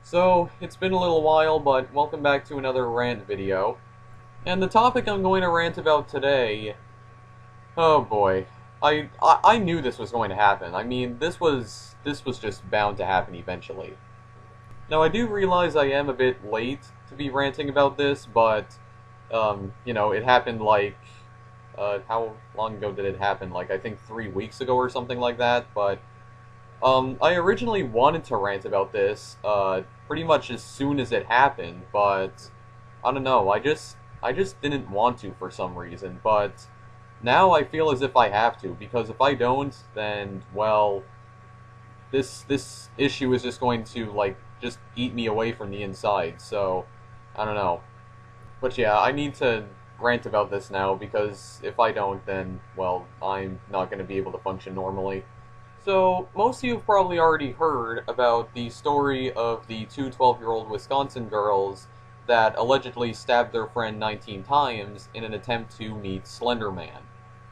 So, it's been a little while, but welcome back to another rant video. And the topic I'm going to rant about today, oh boy. I knew this was going to happen. I mean, this was just bound to happen eventually. Now, I do realize I am a bit late to be ranting about this, but it happened like how long ago did it happen? Like I think 3 weeks ago or something like that, but I originally wanted to rant about this, pretty much as soon as it happened, but I don't know, I just didn't want to for some reason, but now I feel as if I have to, because if I don't, then, well, this issue is just going to, like, just eat me away from the inside, so, I don't know. But yeah, I need to rant about this now, because if I don't, then, well, I'm not going to be able to function normally. So, most of you have probably already heard about the story of the two 12-year-old Wisconsin girls that allegedly stabbed their friend 19 times in an attempt to meet Slenderman.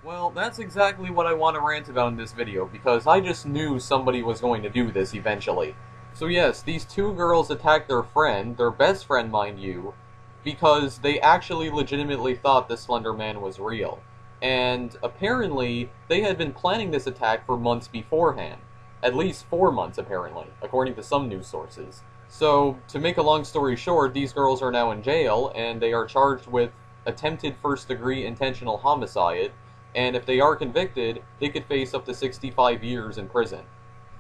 Well, that's exactly what I want to rant about in this video, because I just knew somebody was going to do this eventually. So yes, these two girls attacked their friend, their best friend mind you, because they actually legitimately thought the Slender Man was real. And apparently, they had been planning this attack for months beforehand. At least 4 months, apparently, according to some news sources. So, to make a long story short, these girls are now in jail, and they are charged with attempted first-degree intentional homicide, and if they are convicted, they could face up to 65 years in prison.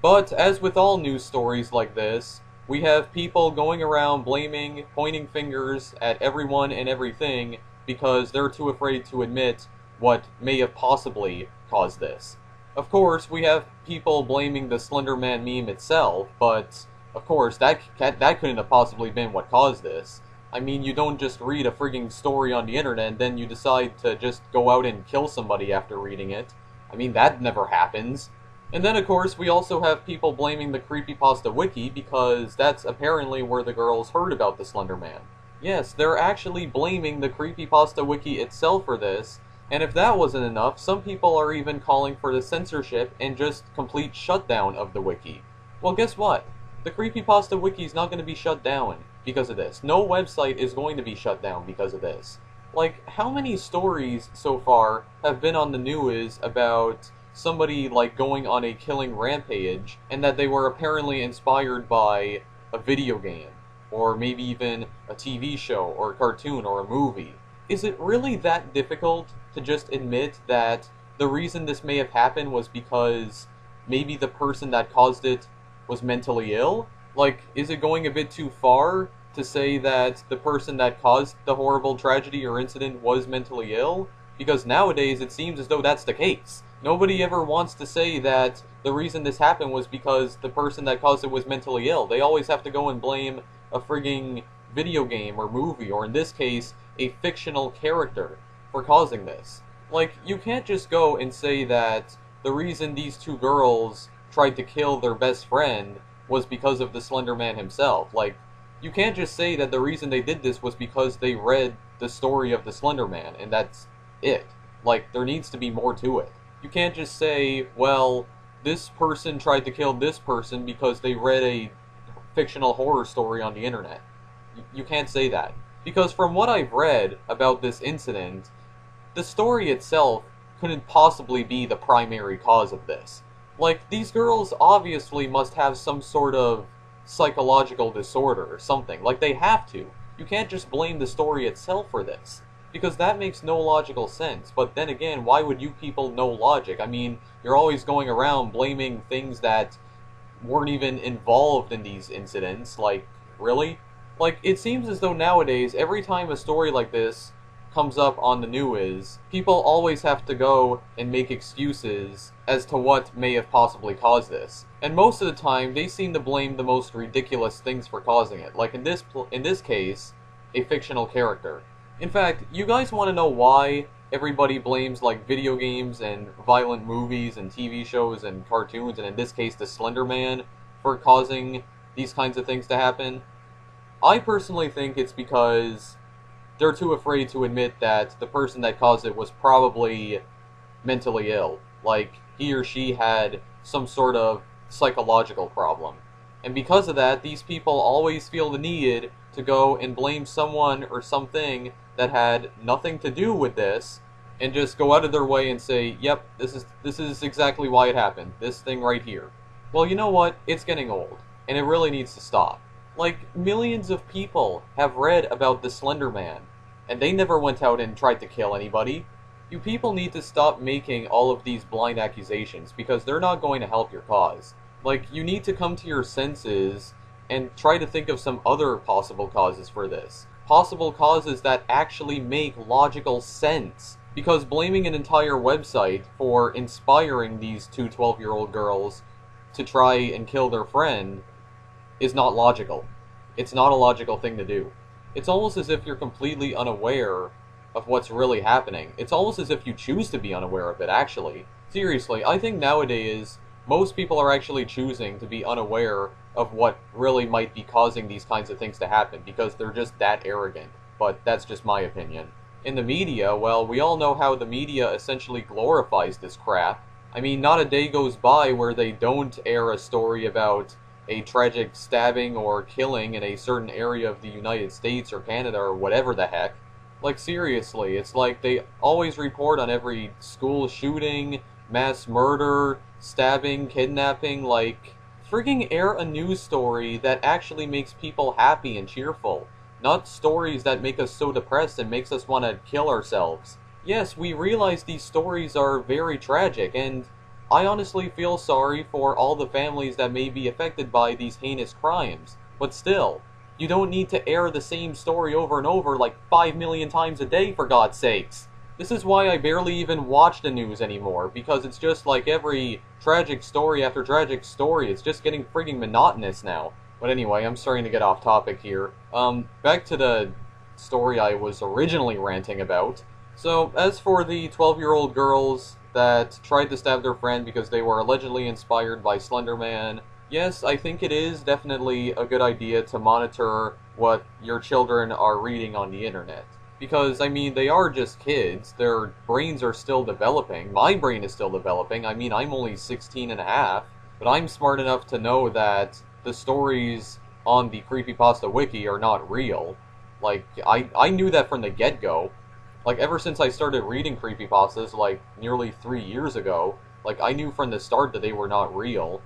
But, as with all news stories like this, we have people going around blaming, pointing fingers at everyone and everything because they're too afraid to admit what may have possibly caused this. Of course, we have people blaming the Slender Man meme itself, but of course, that couldn't have possibly been what caused this. I mean, you don't just read a frigging story on the internet and then you decide to just go out and kill somebody after reading it. I mean, that never happens. And then, of course, we also have people blaming the Creepypasta Wiki because that's apparently where the girls heard about the Slender Man. Yes, they're actually blaming the Creepypasta Wiki itself for this, and if that wasn't enough, some people are even calling for the censorship and just complete shutdown of the wiki. Well, guess what? The Creepypasta Wiki is not going to be shut down because of this. No website is going to be shut down because of this. Like, how many stories so far have been on the news about somebody, like, going on a killing rampage, and that they were apparently inspired by a video game, or maybe even a TV show, or a cartoon, or a movie? Is it really that difficult to just admit that the reason this may have happened was because maybe the person that caused it was mentally ill? Like, is it going a bit too far to say that the person that caused the horrible tragedy or incident was mentally ill? Because nowadays it seems as though that's the case. Nobody ever wants to say that the reason this happened was because the person that caused it was mentally ill. They always have to go and blame a frigging video game or movie, or in this case, a fictional character for causing this. Like, you can't just go and say that the reason these two girls tried to kill their best friend was because of the Slender Man himself. Like, you can't just say that the reason they did this was because they read the story of the Slender Man, and that's it. Like, there needs to be more to it. You can't just say, well, this person tried to kill this person because they read a fictional horror story on the internet. You can't say that. Because from what I've read about this incident, the story itself couldn't possibly be the primary cause of this. Like, these girls obviously must have some sort of psychological disorder or something. Like, they have to. You can't just blame the story itself for this. Because that makes no logical sense. But then again, why would you people know logic? I mean, you're always going around blaming things that weren't even involved in these incidents. Like, really? Like, it seems as though nowadays, every time a story like this comes up on the news, people always have to go and make excuses as to what may have possibly caused this. And most of the time, they seem to blame the most ridiculous things for causing it. Like in this case, a fictional character. In fact, you guys want to know why everybody blames, like, video games and violent movies and TV shows and cartoons, and in this case, the Slender Man, for causing these kinds of things to happen? I personally think it's because they're too afraid to admit that the person that caused it was probably mentally ill. Like, he or she had some sort of psychological problem. And because of that, these people always feel the need to go and blame someone or something that had nothing to do with this, and just go out of their way and say, yep, this is exactly why it happened, this thing right here. Well, you know what? It's getting old, and it really needs to stop. Like, millions of people have read about the Slender Man, and they never went out and tried to kill anybody. You people need to stop making all of these blind accusations, because they're not going to help your cause. Like, you need to come to your senses and try to think of some other possible causes for this. Possible causes that actually make logical sense. Because blaming an entire website for inspiring these two 12-year-old girls to try and kill their friend is not logical. It's not a logical thing to do. It's almost as if you're completely unaware of what's really happening. It's almost as if you choose to be unaware of it, actually. Seriously, I think nowadays most people are actually choosing to be unaware of what really might be causing these kinds of things to happen because they're just that arrogant. But that's just my opinion. In the media, well, we all know how the media essentially glorifies this crap. I mean, not a day goes by where they don't air a story about a tragic stabbing or killing in a certain area of the United States or Canada or whatever the heck. Like, seriously, it's like they always report on every school shooting, mass murder, stabbing, kidnapping. Like, frigging air a news story that actually makes people happy and cheerful. Not stories that make us so depressed and makes us want to kill ourselves. Yes, we realize these stories are very tragic, and I honestly feel sorry for all the families that may be affected by these heinous crimes. But still, you don't need to air the same story over and over like 5 million times a day, for God's sakes. This is why I barely even watch the news anymore, because it's just like every tragic story after tragic story. It's just getting frigging monotonous now. But anyway, I'm starting to get off topic here. Back to the story I was originally ranting about. So, as for the 12-year-old girls that tried to stab their friend because they were allegedly inspired by Slenderman, yes, I think it is definitely a good idea to monitor what your children are reading on the internet. Because, I mean, they are just kids. Their brains are still developing. My brain is still developing. I mean, I'm only 16 and a half, but I'm smart enough to know that the stories on the Creepypasta Wiki are not real. Like, I knew that from the get-go. Like, ever since I started reading creepypastas, like, nearly 3 years ago, like, I knew from the start that they were not real.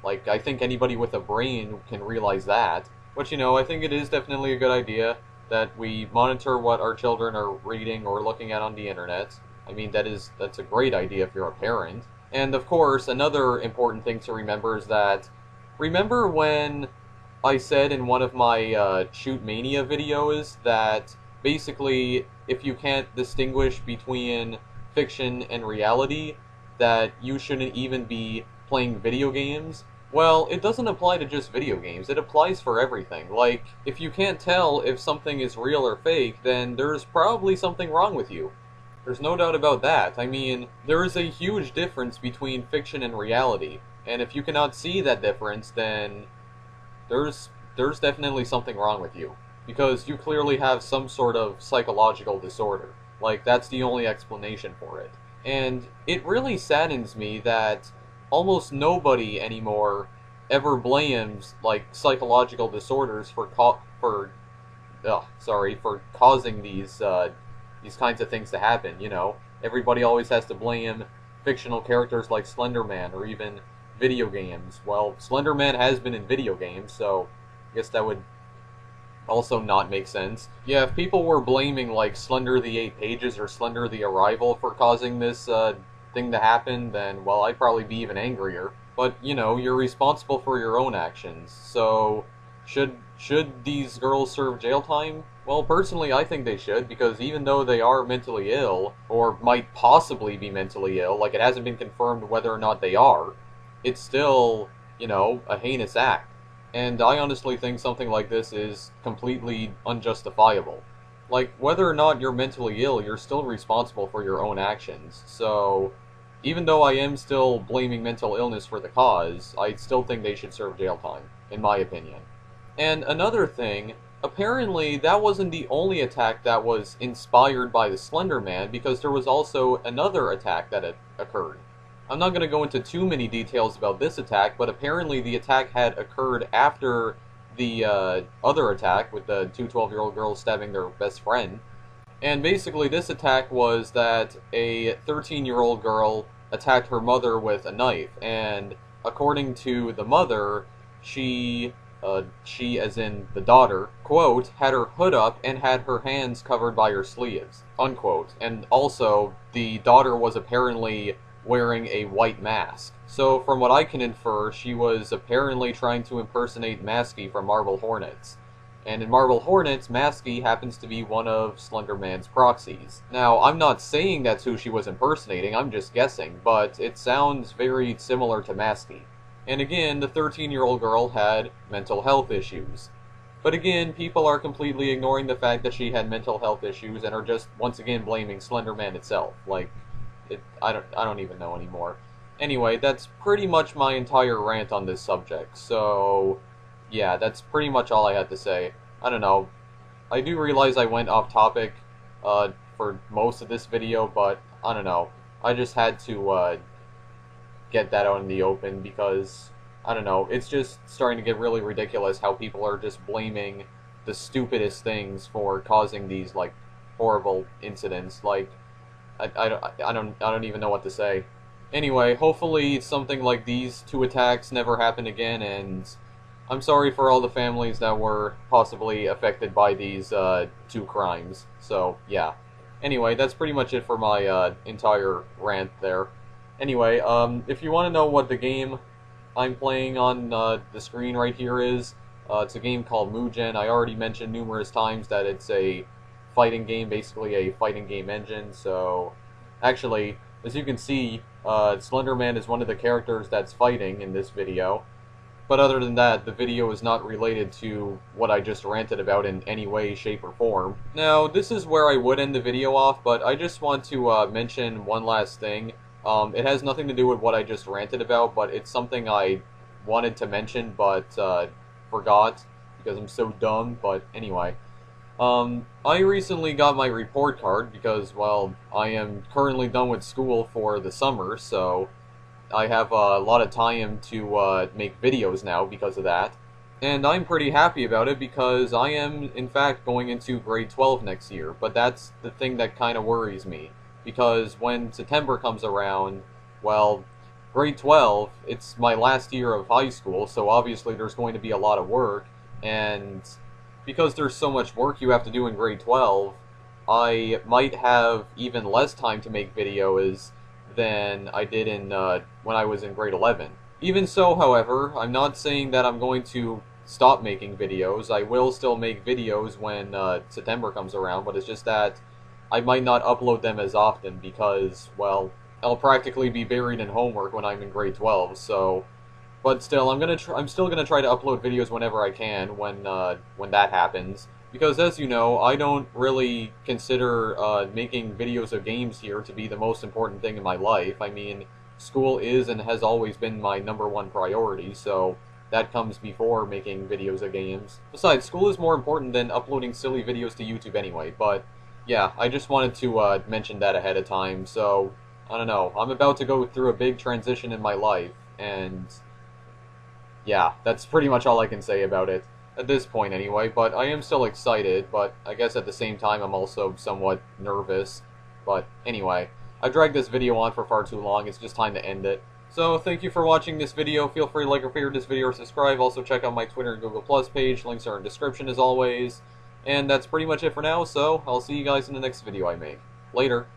Like, I think anybody with a brain can realize that. But, you know, I think it is definitely a good idea that we monitor what our children are reading or looking at on the internet. I mean, that's a great idea if you're a parent. And, of course, another important thing to remember is that, remember when I said in one of my Shoot Mania videos that basically, if you can't distinguish between fiction and reality, that you shouldn't even be playing video games? Well, it doesn't apply to just video games, it applies for everything. Like, if you can't tell if something is real or fake, then there's probably something wrong with you. There's no doubt about that. I mean, there is a huge difference between fiction and reality, and if you cannot see that difference, then there's definitely something wrong with you. Because you clearly have some sort of psychological disorder. Like, that's the only explanation for it. And it really saddens me that almost nobody anymore ever blames, like, psychological disorders for causing these kinds of things to happen, you know? Everybody always has to blame fictional characters like Slenderman or even video games. Well, Slenderman has been in video games, so I guess that would also not make sense. Yeah, if people were blaming, like, Slender the 8 Pages or Slender the Arrival for causing this thing to happen, then, well, I'd probably be even angrier. But, you know, you're responsible for your own actions, so should these girls serve jail time? Well, personally, I think they should, because even though they are mentally ill, or might possibly be mentally ill, like, it hasn't been confirmed whether or not they are, it's still, you know, a heinous act. And I honestly think something like this is completely unjustifiable. Like, whether or not you're mentally ill, you're still responsible for your own actions. So, even though I am still blaming mental illness for the cause, I still think they should serve jail time, in my opinion. And another thing, apparently that wasn't the only attack that was inspired by the Slender Man, because there was also another attack that had occurred. I'm not going to go into too many details about this attack, but apparently the attack had occurred after the other attack with the two 12-year-old girls stabbing their best friend. And basically this attack was that a 13-year-old girl attacked her mother with a knife, and according to the mother, she as in the daughter, quote, had her hood up and had her hands covered by her sleeves, unquote. And also, the daughter was apparently wearing a white mask. So from what I can infer, she was apparently trying to impersonate Masky from Marble Hornets. And in Marble Hornets, Masky happens to be one of Slenderman's proxies. Now, I'm not saying that's who she was impersonating, I'm just guessing, but it sounds very similar to Masky. And again, the 13-year-old girl had mental health issues. But again, people are completely ignoring the fact that she had mental health issues and are just, once again, blaming Slenderman itself. Like, I don't even know anymore. Anyway, that's pretty much my entire rant on this subject, so yeah, that's pretty much all I had to say. I don't know. I do realize I went off topic for most of this video, but I don't know. I just had to get that out in the open because, I don't know, it's just starting to get really ridiculous how people are just blaming the stupidest things for causing these, like, horrible incidents. Like, I don't even know what to say. Anyway, hopefully something like these two attacks never happen again, and I'm sorry for all the families that were possibly affected by these two crimes. So, yeah. Anyway, that's pretty much it for my entire rant there. Anyway, if you want to know what the game I'm playing on the screen right here is, it's a game called Mugen. I already mentioned numerous times that it's a fighting game, basically a fighting game engine. So, actually, as you can see, Slenderman is one of the characters that's fighting in this video. But other than that, the video is not related to what I just ranted about in any way, shape, or form. Now, this is where I would end the video off, but I just want to mention one last thing. It has nothing to do with what I just ranted about, but it's something I wanted to mention, but forgot, because I'm so dumb, but anyway. I recently got my report card because, well, I am currently done with school for the summer, so I have a lot of time to make videos now because of that. And I'm pretty happy about it because I am, in fact, going into grade 12 next year. But that's the thing that kind of worries me. Because when September comes around, well, grade 12, it's my last year of high school, so obviously there's going to be a lot of work. And because there's so much work you have to do in grade 12, I might have even less time to make videos than I did in when I was in grade 11. Even so, however, I'm not saying that I'm going to stop making videos. I will still make videos when September comes around, but it's just that I might not upload them as often because, well, I'll practically be buried in homework when I'm in grade 12, so. But still, I'm still gonna try to upload videos whenever I can when that happens. Because as you know, I don't really consider making videos of games here to be the most important thing in my life. I mean, school is and has always been my #1 priority, so that comes before making videos of games. Besides, school is more important than uploading silly videos to YouTube anyway, but yeah, I just wanted to mention that ahead of time, so, I don't know, I'm about to go through a big transition in my life, and yeah, that's pretty much all I can say about it. At this point anyway, but I am still excited, but I guess at the same time I'm also somewhat nervous. But anyway, I've dragged this video on for far too long, it's just time to end it. So thank you for watching this video, feel free to like or favorite this video or subscribe, also check out my Twitter and Google Plus page, links are in the description as always. And that's pretty much it for now, so I'll see you guys in the next video I make. Later.